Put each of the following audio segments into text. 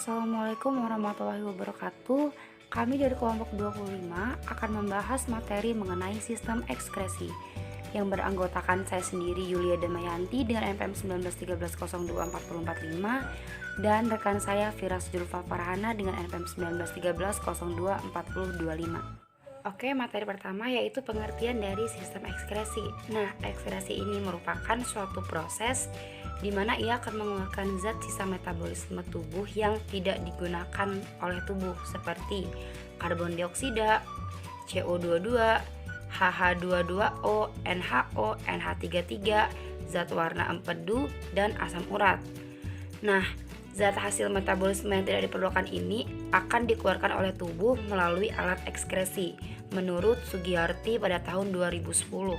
Assalamualaikum warahmatullahi wabarakatuh. Kami dari kelompok 25 akan membahas materi mengenai sistem ekskresi yang beranggotakan saya sendiri Yulia Damayanti dengan NPM 1913024445 dan rekan saya Firas Julfa Farhana dengan NPM 1913024025. Oke, materi pertama yaitu pengertian dari sistem ekskresi. Nah, ekskresi ini merupakan suatu proses di mana ia akan mengeluarkan zat sisa metabolisme tubuh yang tidak digunakan oleh tubuh seperti karbon dioksida, CO22, HH22O, NHO, NH33, zat warna empedu, dan asam urat. Nah, zat hasil metabolisme yang tidak diperlukan ini akan dikeluarkan oleh tubuh melalui alat ekskresi menurut Sugiyarti pada tahun 2010.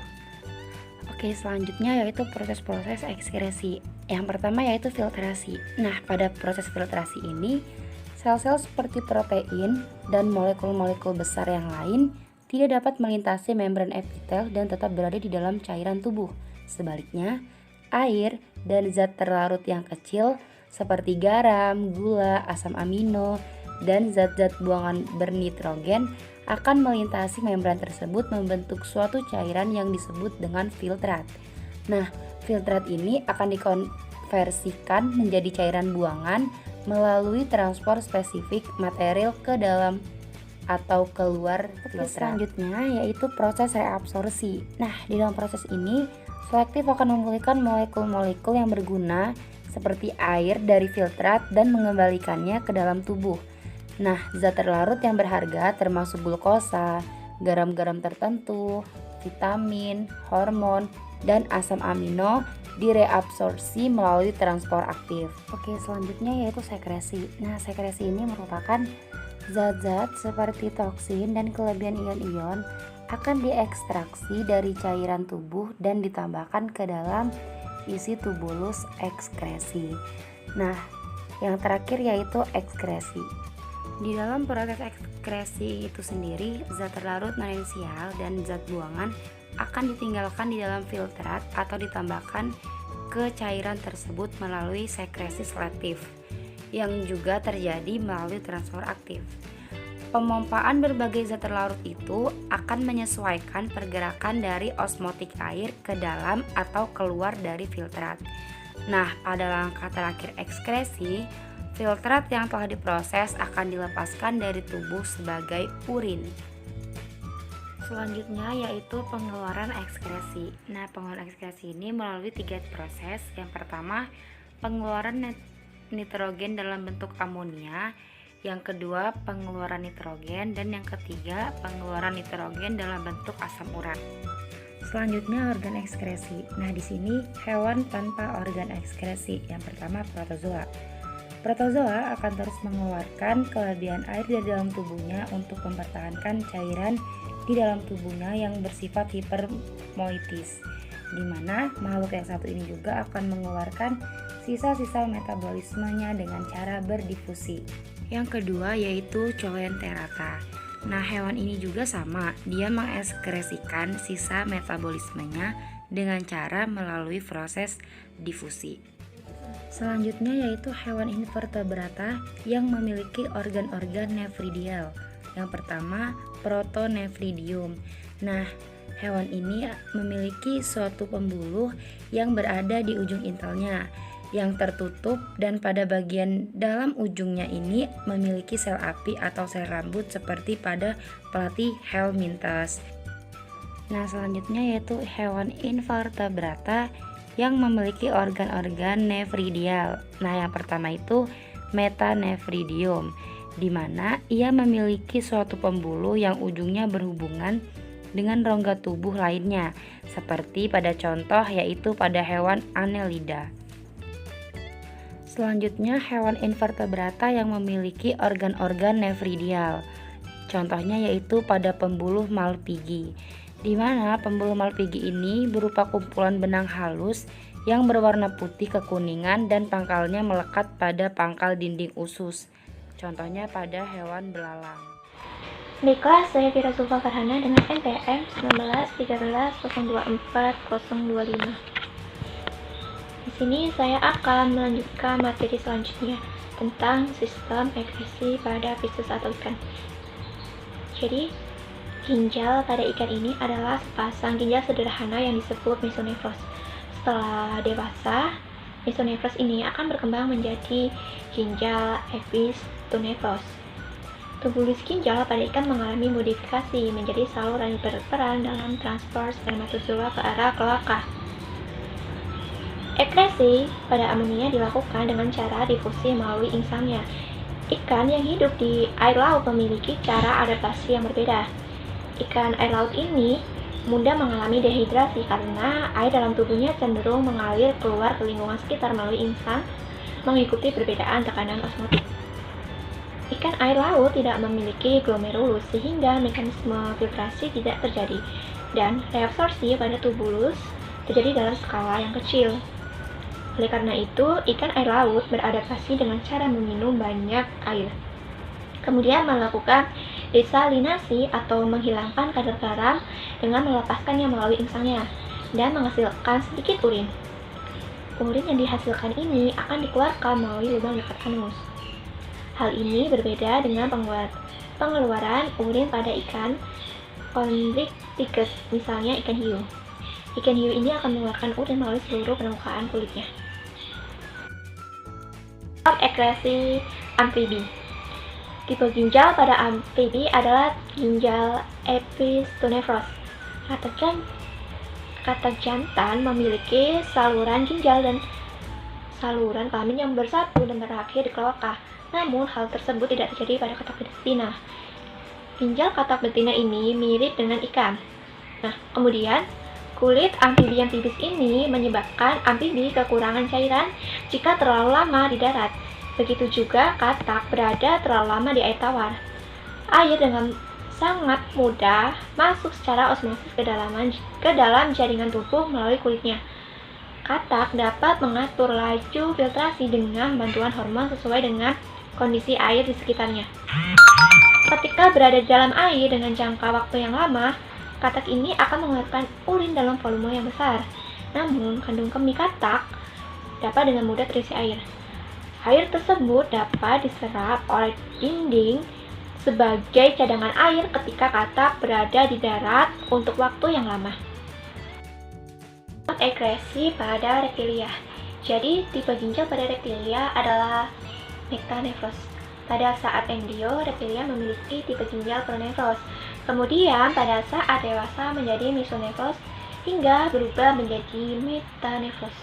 Oke, selanjutnya yaitu proses-proses ekskresi. Yang pertama yaitu filtrasi. Nah, pada proses filtrasi ini, sel-sel seperti protein dan molekul-molekul besar yang lain tidak dapat melintasi membran epitel dan tetap berada di dalam cairan tubuh. Sebaliknya, air dan zat terlarut yang kecil seperti garam, gula, asam amino, dan zat-zat buangan bernitrogen akan melintasi membran tersebut membentuk suatu cairan yang disebut dengan filtrat. Nah, filtrat ini akan dikonversikan menjadi cairan buangan melalui transport spesifik material ke dalam atau keluar filtrat. Selanjutnya yaitu proses reabsorpsi. Nah, di dalam proses ini selektif akan memulihkan molekul-molekul yang berguna seperti air dari filtrat dan mengembalikannya ke dalam tubuh. Nah, zat terlarut yang berharga termasuk glukosa, garam-garam tertentu, vitamin, hormon, dan asam amino direabsorpsi melalui transport aktif. Oke, selanjutnya yaitu sekresi. Nah, sekresi ini merupakan zat-zat seperti toksin dan kelebihan ion-ion akan diekstraksi dari cairan tubuh dan ditambahkan ke dalam isi tubulus ekskresi. Nah, yang terakhir yaitu ekskresi. Di dalam proses ekskresi itu sendiri, zat terlarut non-esensial dan zat buangan akan ditinggalkan di dalam filtrat atau ditambahkan ke cairan tersebut melalui sekresi selektif yang juga terjadi melalui transfer aktif. Pemompaan berbagai zat terlarut itu akan menyesuaikan pergerakan dari osmotik air ke dalam atau keluar dari filtrat. Nah, pada langkah terakhir ekskresi, filtrat yang telah diproses akan dilepaskan dari tubuh sebagai urin. Selanjutnya yaitu pengeluaran ekskresi. Nah, pengeluaran ekskresi ini melalui 3 proses. Yang pertama, pengeluaran nitrogen dalam bentuk amonia. Yang kedua, pengeluaran nitrogen, dan yang ketiga, pengeluaran nitrogen dalam bentuk asam urat. Selanjutnya organ ekskresi. Nah, di sini hewan tanpa organ ekskresi. Yang pertama, protozoa. Protozoa akan terus mengeluarkan kelebihan air dari dalam tubuhnya untuk mempertahankan cairan di dalam tubuhnya yang bersifat hipermoitis, di mana makhluk yang satu ini juga akan mengeluarkan sisa-sisa metabolismenya dengan cara berdifusi. Yang kedua yaitu Coenterata. Nah, hewan ini juga sama, dia mengekskresikan sisa metabolismenya dengan cara melalui proses difusi. Selanjutnya yaitu hewan invertebrata yang memiliki organ-organ nefridial. Yang pertama, Protonefridium. Nah, hewan ini memiliki suatu pembuluh yang berada di ujung intelnya yang tertutup, dan pada bagian dalam ujungnya ini memiliki sel api atau sel rambut seperti pada pelatih Helminthus. Nah, selanjutnya yaitu hewan invertebrata yang memiliki organ-organ nefridial. Nah, yang pertama itu Metanefridium, di mana ia memiliki suatu pembuluh yang ujungnya berhubungan dengan rongga tubuh lainnya, seperti pada contoh yaitu pada hewan Annelida. Selanjutnya hewan invertebrata yang memiliki organ-organ nefridial. Contohnya yaitu pada pembuluh Malpighi, di mana pembuluh Malpighi ini berupa kumpulan benang halus yang berwarna putih kekuningan dan pangkalnya melekat pada pangkal dinding usus. Contohnya pada hewan belalang. Baiklah, saya Firas Julfa Farhana dengan NPM 1913024025. Di sini saya akan melanjutkan materi selanjutnya tentang sistem ekresi pada Pisces atau ikan. Jadi, ginjal pada ikan ini adalah sepasang ginjal sederhana yang disebut mesonefros. Setelah dewasa, mesonefros ini akan berkembang menjadi ginjal epistonefros. Tubulus ginjal pada ikan mengalami modifikasi menjadi saluran yang berperan dalam transfer spermatozoa ke arah kloaka. Ekresi pada amonia dilakukan dengan cara difusi melalui insangnya. Ikan yang hidup di air laut memiliki cara adaptasi yang berbeda. Ikan air laut ini mudah mengalami dehidrasi karena air dalam tubuhnya cenderung mengalir keluar ke lingkungan sekitar melalui insang mengikuti perbedaan tekanan osmotik. Ikan air laut tidak memiliki glomerulus sehingga mekanisme filtrasi tidak terjadi dan reabsorpsi pada tubulus terjadi dalam skala yang kecil. Oleh karena itu, ikan air laut beradaptasi dengan cara meminum banyak air. Kemudian melakukan desalinasi atau menghilangkan kadar garam dengan melepaskannya melalui insangnya dan menghasilkan sedikit urin. Urin yang dihasilkan ini akan dikeluarkan melalui lubang dekat anus. Hal ini berbeda dengan pengeluaran urin pada ikan chondrichthyes, misalnya ikan hiu. Ikan hiu ini akan mengeluarkan urin melalui seluruh permukaan kulitnya. Ekresi amfibi. Tipe ginjal pada amfibi adalah ginjal epistonefros. Kata jantan memiliki saluran ginjal dan saluran kelamin yang bersatu dan berakhir di kloaka. Namun, hal tersebut tidak terjadi pada katak betina. Ginjal katak betina ini mirip dengan ikan. Nah, kemudian, kulit amfibi yang tipis ini menyebabkan amfibi kekurangan cairan jika terlalu lama di darat. Begitu juga katak berada terlalu lama di air tawar. Air dengan sangat mudah masuk secara osmosis ke dalam jaringan tubuh melalui kulitnya. Katak dapat mengatur laju filtrasi dengan bantuan hormon sesuai dengan kondisi air di sekitarnya. Ketika berada di dalam air dengan jangka waktu yang lama, katak ini akan mengeluarkan urin dalam volume yang besar. Namun, kandung kemih katak dapat dengan mudah terisi air. Air tersebut dapat diserap oleh dinding sebagai cadangan air ketika katak berada di darat untuk waktu yang lama. Ekresi pada reptilia. Jadi, tipe ginjal pada reptilia adalah metanefros. Pada saat embrio, reptilia memiliki tipe ginjal pronefros. Kemudian, pada saat dewasa menjadi mesonefros hingga berubah menjadi metanefros.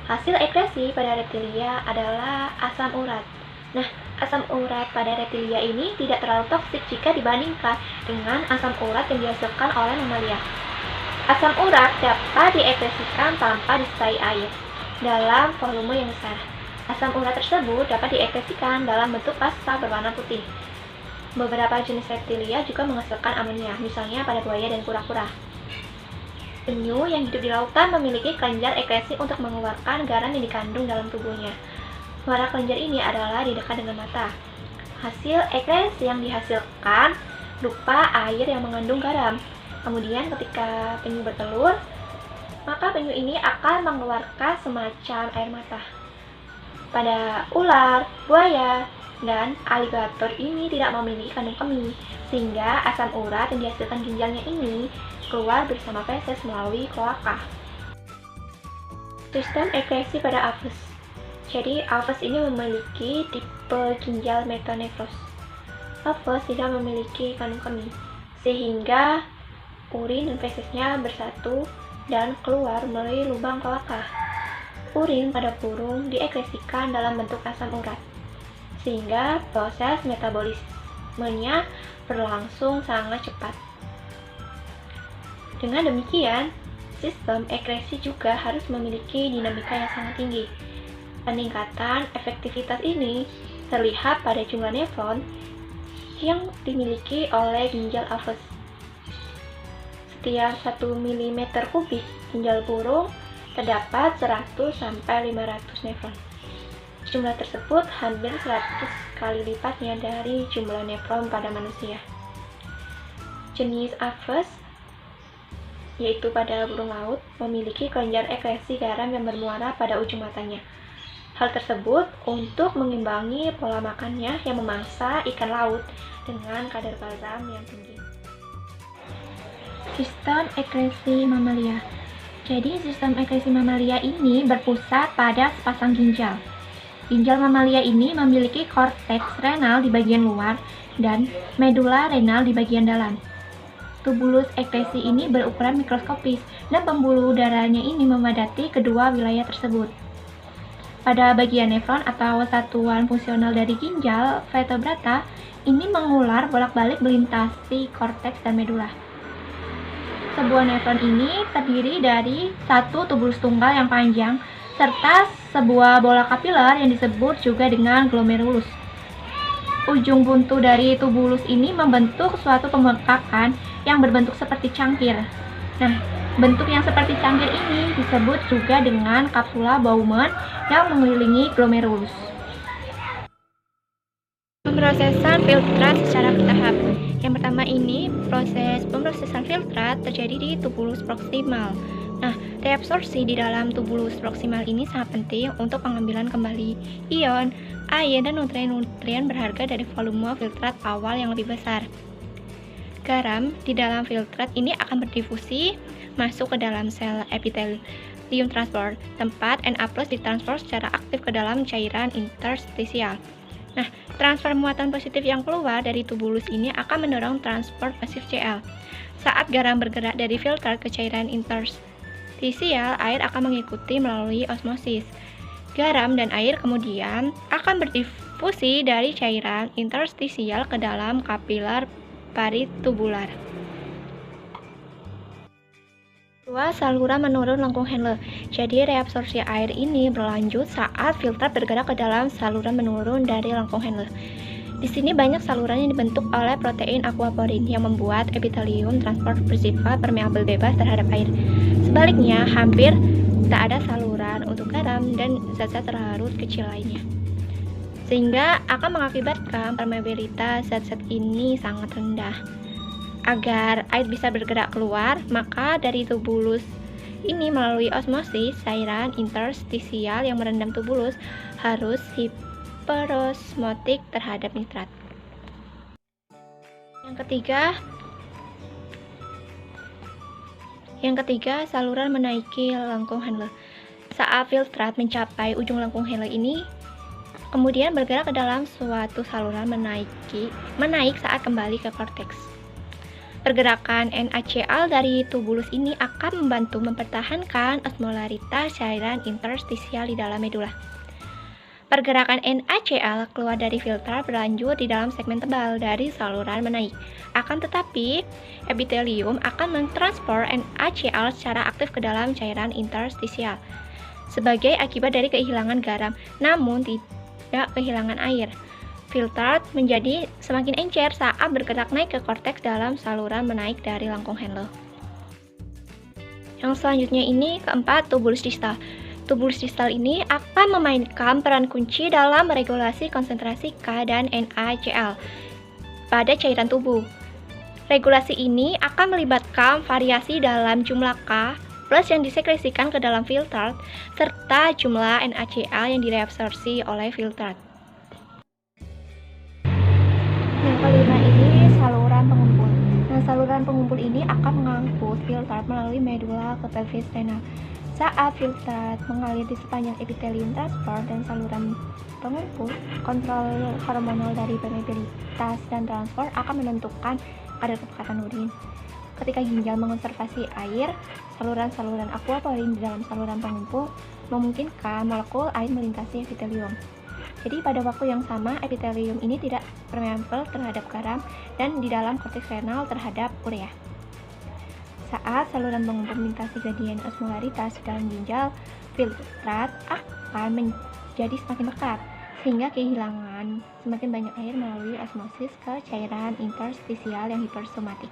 Hasil ekresi pada reptilia adalah asam urat. Nah, asam urat pada reptilia ini tidak terlalu toksik jika dibandingkan dengan asam urat yang dihasilkan oleh mamalia. Asam urat dapat diekresikan tanpa disertai air dalam volume yang besar. Asam urat tersebut dapat diekresikan dalam bentuk pasta berwarna putih. Beberapa jenis reptilia juga menghasilkan amonia, misalnya pada buaya dan kura-kura. Penyu yang hidup di lautan memiliki kelenjar ekresi untuk mengeluarkan garam yang dikandung dalam tubuhnya. Muara kelenjar ini adalah di dekat dengan mata. Hasil ekresi yang dihasilkan berupa air yang mengandung garam. Kemudian ketika penyu bertelur, maka penyu ini akan mengeluarkan semacam air mata. Pada ular, buaya, dan aligator ini tidak memiliki kandung kemih, sehingga asam urat yang dihasilkan ginjalnya ini keluar bersama feses melalui kloaka. Sistem ekresi pada aves. Jadi, aves ini memiliki tipe ginjal metanefros. Aves tidak memiliki kandung kemih, sehingga urin dan fesesnya bersatu dan keluar melalui lubang kloaka. Urin pada burung diekresikan dalam bentuk asam urat, sehingga proses metabolismenya berlangsung sangat cepat. Dengan demikian, sistem ekresi juga harus memiliki dinamika yang sangat tinggi. Peningkatan efektivitas ini terlihat pada jumlah nefron yang dimiliki oleh ginjal aves. Setiap 1 mm kubik ginjal burung terdapat 100-500 nefron. Jumlah tersebut hampir 100 kali lipatnya dari jumlah nefron pada manusia. Jenis aves, yaitu pada burung laut, memiliki kelenjar ekresi garam yang bermuara pada ujung matanya. Hal tersebut untuk mengimbangi pola makannya yang memangsa ikan laut dengan kadar garam yang tinggi. Sistem ekresi mamalia. Jadi sistem ekresi mamalia ini berpusat pada sepasang ginjal. Ginjal mamalia ini memiliki korteks renal di bagian luar dan medula renal di bagian dalam. Tubulus ekresi ini berukuran mikroskopis dan pembuluh darahnya ini memadati kedua wilayah tersebut. Pada bagian nefron atau satuan fungsional dari ginjal vertebrata, ini mengular bolak-balik melintasi korteks dan medula. Sebuah nefron ini terdiri dari satu tubulus tunggal yang panjang, serta sebuah bola kapiler yang disebut juga dengan glomerulus. Ujung buntu dari tubulus ini membentuk suatu pembengkakan yang berbentuk seperti cangkir. Nah, bentuk yang seperti cangkir ini disebut juga dengan kapsula Bowman yang mengelilingi glomerulus. Pemrosesan filtrat secara bertahap. Yang pertama ini, proses pemrosesan filtrat terjadi di tubulus proksimal. Nah, reabsorpsi di dalam tubulus proksimal ini sangat penting untuk pengambilan kembali ion, air, dan nutrien-nutrien berharga dari volume filtrat awal yang lebih besar. Garam di dalam filtrat ini akan berdifusi masuk ke dalam sel epitelium transport, tempat Na+ ditransfer secara aktif ke dalam cairan interstisial. Nah, transfer muatan positif yang keluar dari tubulus ini akan mendorong transport pasif Cl. Saat garam bergerak dari filter ke cairan interstisial, air akan mengikuti melalui osmosis. Garam dan air kemudian akan berdifusi dari cairan interstisial ke dalam kapiler paritubular. Kedua, saluran menurun lengkung Henle. Jadi reabsorpsi air ini berlanjut saat filtrat bergerak ke dalam saluran menurun dari lengkung Henle. Di sini banyak saluran yang dibentuk oleh protein aquaporin yang membuat epitelium transport bersifat permeabel bebas terhadap air. Sebaliknya, hampir tak ada saluran untuk garam dan zat-zat terlarut kecil lainnya, sehingga akan mengakibatkan permeabilitas zat-zat ini sangat rendah. Agar air bisa bergerak keluar, maka dari tubulus ini melalui osmosis, cairan interstisial yang merendam tubulus harus hiperosmotik terhadap nitrat. Yang ketiga, saluran menaiki lengkung Henle. Saat filtrat mencapai ujung lengkung Henle ini, kemudian bergerak ke dalam suatu saluran menaik saat kembali ke korteks. Pergerakan NaCl dari tubulus ini akan membantu mempertahankan osmolaritas cairan interstisial di dalam medula. Pergerakan NaCl keluar dari filter berlanjut di dalam segmen tebal dari saluran menaik. Akan tetapi, epitelium akan mentransfer NaCl secara aktif ke dalam cairan interstisial sebagai akibat dari kehilangan garam, namun tidak kehilangan air. Filtrat menjadi semakin encer saat bergerak naik ke korteks dalam saluran menaik dari lengkung Henle. Yang selanjutnya ini keempat, tubulus distal. Tubulus distal ini akan memainkan peran kunci dalam meregulasi konsentrasi K dan NaCl pada cairan tubuh. Regulasi ini akan melibatkan variasi dalam jumlah K plus yang disekresikan ke dalam filtrat serta jumlah NaCl yang direabsorpsi oleh filtrat. Yang kelima ini saluran pengumpul. Nah, saluran pengumpul ini akan mengangkut filtrat melalui medula ke pelvis renal. Saat filtrat mengalir di sepanjang epitelium transport dan saluran pengumpul, kontrol hormonal dari permeabilitas dan transport akan menentukan kadar kepekatan urin. Ketika ginjal mengonservasi air, saluran-saluran aquaporin di dalam saluran pengumpul memungkinkan molekul air melintasi epitelium. Jadi pada waktu yang sama, epitelium ini tidak permeabel terhadap garam dan di dalam korteks renal terhadap urea. Saat saluran pengumpul melintasi gradien osmolaritas dalam ginjal, filtrat akan menjadi semakin pekat, sehingga kehilangan semakin banyak air melalui osmosis ke cairan interstisial yang hipersomatik.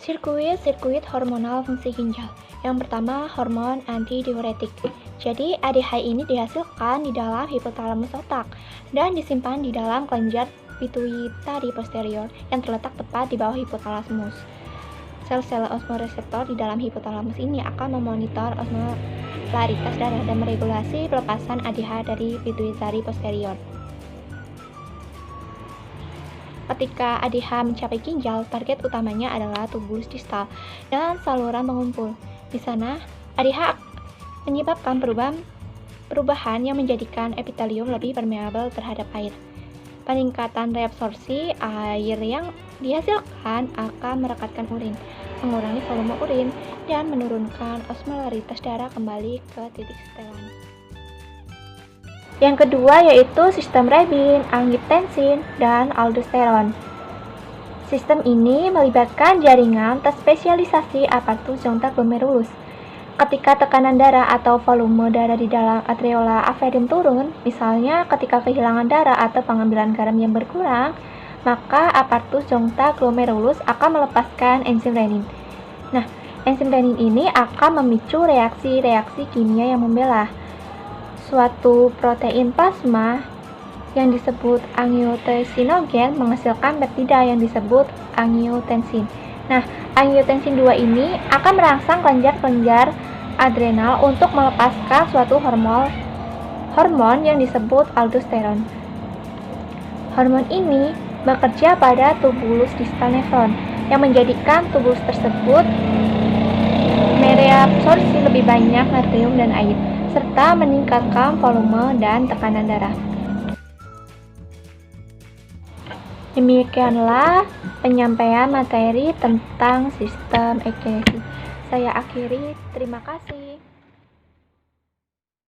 Sirkuit hormonal fungsi ginjal. Yang pertama, hormon antidiuretik. Jadi, ADH ini dihasilkan di dalam hipotalamus otak dan disimpan di dalam kelenjar pituitari posterior yang terletak tepat di bawah hipotalamus. Sel-sel osmoreseptor di dalam hipotalamus ini akan memonitor osmolaritas darah dan meregulasi pelepasan ADH dari pituitari posterior. Ketika ADH mencapai ginjal, target utamanya adalah tubulus distal dan saluran pengumpul. Di sana, ADH menyebabkan perubahan yang menjadikan epitelium lebih permeabel terhadap air. Peningkatan reabsorpsi air yang dihasilkan akan merekatkan urin, mengurangi volume urin, dan menurunkan osmolaritas darah kembali ke titik setelan. Yang kedua yaitu sistem Rabin, angiotensin, dan aldosteron. Sistem ini melibatkan jaringan terspesialisasi aparatus jonta glomerulus. Ketika tekanan darah atau volume darah di dalam areola aferin turun, misalnya ketika kehilangan darah atau pengambilan garam yang berkurang, maka aparatus jonta glomerulus akan melepaskan enzim renin. Nah, enzim renin ini akan memicu reaksi-reaksi kimia yang membelah suatu protein plasma yang disebut angiotensinogen menghasilkan peptida yang disebut angiotensin. Nah, angiotensin 2 ini akan merangsang kelenjar-kelenjar adrenal untuk melepaskan suatu hormon yang disebut aldosteron. Hormon ini bekerja pada tubulus distal nefron yang menjadikan tubulus tersebut mereabsorpsi lebih banyak natrium dan air, serta meningkatkan volume dan tekanan darah. Demikianlah penyampaian materi tentang sistem ekinesi. Saya akhiri, terima kasih.